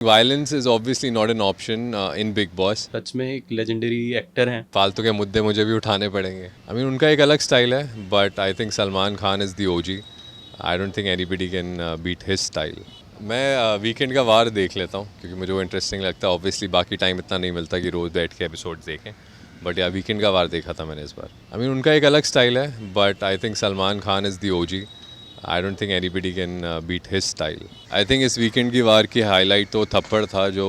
Violence is obviously not an option in Bigg Boss. सच में एक लेजेंडरी एक्टर हैं। फालतू के मुद्दे मुझे भी उठाने पड़ेंगे। आई मीन उनका एक अलग स्टाइल है, but I think Salman Khan is the OG. I don't think anybody can beat his style. मैं वीकेंड का वार देख लेता हूँ क्योंकि मुझे वो इंटरेस्टिंग लगता है। ऑब्वियसली बाकी टाइम इतना नहीं मिलता कि रोज़ बैठ के एपिसोड देखें, बट या वीकेंड का वार देखा था मैंने इस बार। आई मीन उनका एक अलग स्टाइल है, but I think Salman Khan is the OG. I don't think anybody can beat his style. I think इस वीकेंड की वार की हाईलाइट तो थप्पड़ था जो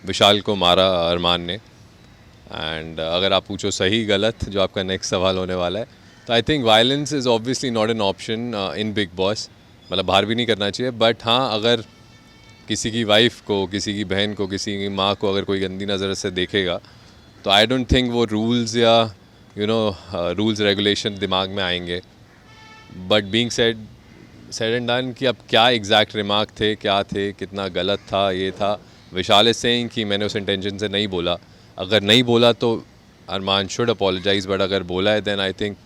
विशाल को मारा अरमान ने। एंड अगर आप पूछो सही गलत, जो आपका नेक्स्ट सवाल होने वाला है, तो I think violence is obviously not an option in Bigg boss. मतलब बाहर भी नहीं करना चाहिए, बट हाँ, अगर किसी की वाइफ को, किसी की बहन को, किसी की माँ को अगर कोई गंदी नज़र से देखेगा, तो आई डोंट थिंक वो रूल्स या रूल्स रेगुलेशन दिमाग में आएंगे। But being said and done कि अब क्या एग्जैक्ट रिमार्क थे, क्या थे, कितना गलत था, ये था। विशाल इज सेइंग कि मैंने उस इंटेंशन से नहीं बोला। अगर नहीं बोला तो अरमान शुड अपोलोजाइज़, बट अगर बोला है देन आई थिंक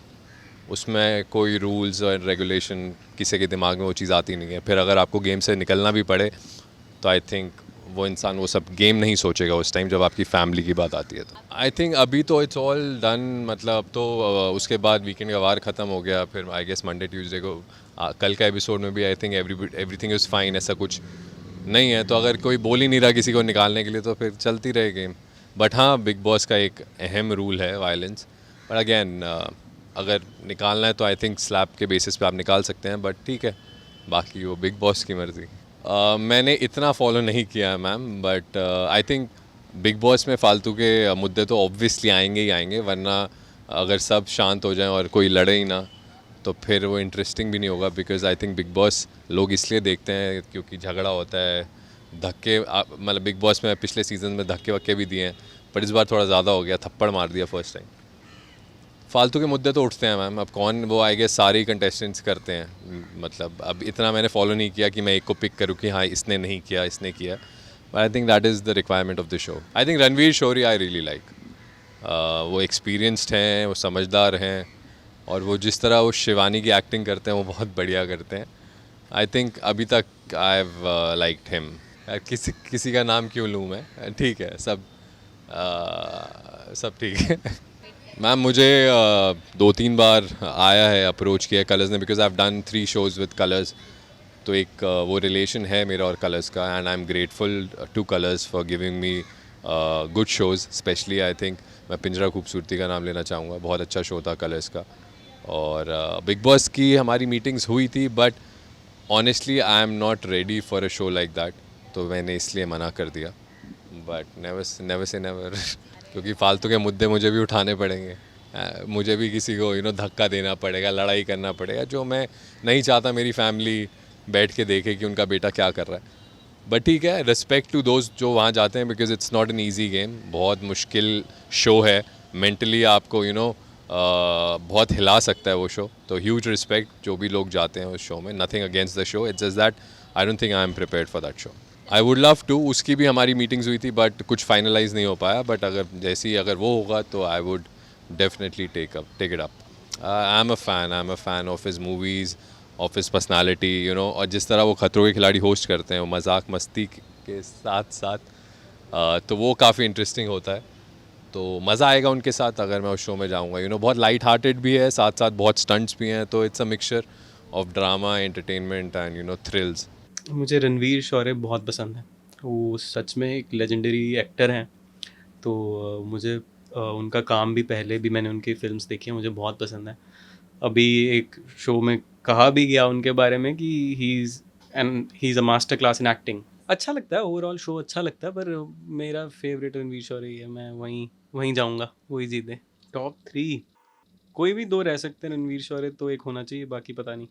उसमें कोई रूल्स और रेगुलेशन किसी के दिमाग में वो चीज़ आती नहीं है। फिर अगर आपको गेम से निकलना भी पड़े तो आई थिंक वो इंसान वो सब गेम नहीं सोचेगा उस टाइम जब आपकी फैमिली की बात आती है। तो आई थिंक अभी तो इट्स ऑल डन। मतलब अब तो उसके बाद वीकेंड का वार ख़त्म हो गया। फिर आई गेस मंडे ट्यूसडे को कल का एपिसोड में भी I think everything is fine, ऐसा कुछ नहीं है। तो अगर कोई बोल ही नहीं रहा किसी को निकालने के लिए तो फिर चलती रहे गेम। बट हाँ, बिग बॉस का एक अहम रूल है वायलेंस। बट अगेन अगर निकालना है तो आई थिंक स्लैब के बेसिस पे आप निकाल सकते हैं, बट ठीक है, बाकी वो बिग बॉस की मर्ज़ी। मैंने इतना फॉलो नहीं किया है ma'am, but I think big boss में फालतू के मुद्दे तो ऑब्वियसली आएंगे ही आएंगे, वरना अगर सब शांत हो जाएं और कोई लड़े ही ना तो फिर वो इंटरेस्टिंग भी नहीं होगा। Because I think big boss लोग इसलिए देखते हैं क्योंकि झगड़ा होता है, धक्के। मतलब बिग बॉस में पिछले सीज़न में धक्के वक्के भी दिए हैं, पर इस बार थोड़ा ज़्यादा हो गया, थप्पड़ मार दिया फर्स्ट टाइम। फालतू के मुद्दे तो उठते हैं मैम। अब कौन, वो आई गेस सारे ही कंटेस्टेंट्स करते हैं। मतलब अब इतना मैंने फॉलो नहीं किया कि मैं एक को पिक करूँ कि हाँ इसने नहीं किया, इसने किया। But I think that is the requirement of the show. I think Ranvir Shorey I really like. वो एक्सपीरियंस्ड हैं, वो समझदार हैं, और वो जिस तरह वो शिवानी की एक्टिंग करते हैं वो बहुत बढ़िया करते हैं। आई थिंक अभी तक आई हैव लाइक्ड हिम। किसी किसी का नाम क्यों लूँ मैं, ठीक है, सब ठीक है। मैम मुझे 2-3 बार आया है, अप्रोच किया है कलर्स ने, because I have done 3 shows with colours. तो एक वो रिलेशन है मेरा और कलर्स का, and I am grateful two colours for giving me good shows. Specially I think मैं पिंजरा खूबसूरती का नाम लेना चाहूँगा, बहुत अच्छा शो था कलर्स का। और बिग बॉस की हमारी मीटिंग्स हुई थी, but honestly I am not ready for a show like that, तो मैंने इसलिए मना कर दिया। बट नेवर से नेवर क्योंकि फालतू के मुद्दे मुझे भी उठाने पड़ेंगे। मुझे भी किसी को धक्का देना पड़ेगा, लड़ाई करना पड़ेगा, जो मैं नहीं चाहता मेरी फैमिली बैठ के देखे कि उनका बेटा क्या कर रहा है। बट ठीक है, रिस्पेक्ट टू दोस्त जो वहाँ जाते हैं, because it's not an easy game. बहुत मुश्किल शो है, मेंटली आपको बहुत हिला सकता है वो शो। तो ह्यूज रिस्पेक्ट जो भी लोग जाते हैं उस शो में। Nothing against the show, it's just that I don't think I am prepared for that show. I would love to, उसकी भी हमारी मीटिंग्स हुई थी, बट कुछ फाइनलाइज नहीं हो पाया। बट अगर वो होगा तो I would definitely take it up. I am a fan of his movies, of his personality, और जिस तरह वो खतरों के खिलाड़ी होस्ट करते हैं, वो मजाक मस्ती के साथ साथ, तो वो काफ़ी इंटरेस्टिंग होता है। तो मज़ा आएगा उनके साथ अगर मैं उस शो में जाऊँगा। बहुत लाइट हार्टेड भी है, साथ साथ बहुत स्टंट्स भी हैं, तो it's a mixture of drama, entertainment and thrills. मुझे रणवीर शौर्य बहुत पसंद है। वो सच में एक लेजेंडरी एक्टर हैं। तो मुझे उनका काम भी, पहले भी मैंने उनकी फिल्म्स देखी हैं, मुझे बहुत पसंद है। अभी एक शो में कहा भी गया उनके बारे में कि he is a master class in acting. अच्छा लगता है, ओवरऑल शो अच्छा लगता है, पर मेरा फेवरेट रणवीर शौर्य ही है। मैं वहीं वहीं जाऊँगा, वही जीते। टॉप 3 कोई भी 2 रह सकते हैं, रणवीर शौर्य तो एक होना चाहिए, बाकी पता नहीं।